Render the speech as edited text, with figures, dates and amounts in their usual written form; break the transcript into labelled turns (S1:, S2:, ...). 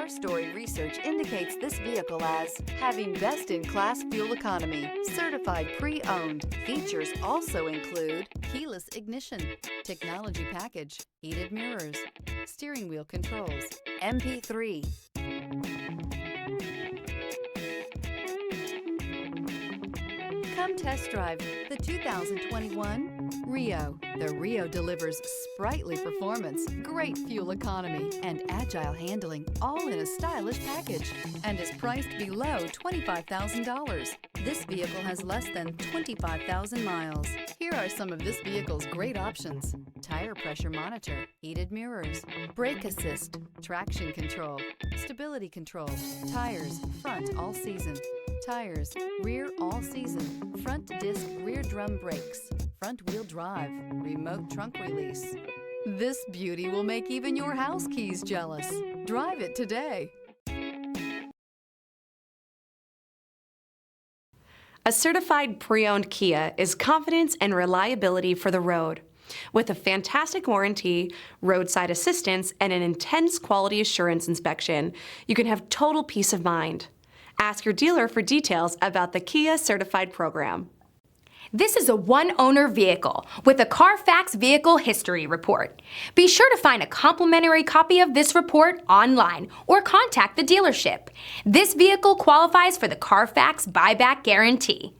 S1: Car Story research indicates this vehicle as having best-in-class fuel economy, certified pre-owned. Features also include keyless ignition, technology package, heated mirrors, steering wheel controls, MP3. Come test drive the 2021 Rio. The Rio delivers sprightly performance, great fuel economy, and agile handling, all in a stylish package, and is priced below $25,000. This vehicle has less than 25,000 miles. Here are some of this vehicle's great options: tire pressure monitor, heated mirrors, brake assist, traction control, stability control, tires, front all season, tires, rear all season, front disc rear drum brakes, front wheel drive, remote trunk release. This beauty will make even your house keys jealous. Drive it today.
S2: A certified pre-owned Kia is confidence and reliability for the road. With a fantastic warranty, roadside assistance, and an intense quality assurance inspection, you can have total peace of mind. Ask your dealer for details about the Kia Certified program.
S3: This is a one-owner vehicle with a Carfax Vehicle History Report. Be sure to find a complimentary copy of this report online or contact the dealership. This vehicle qualifies for the Carfax Buyback Guarantee.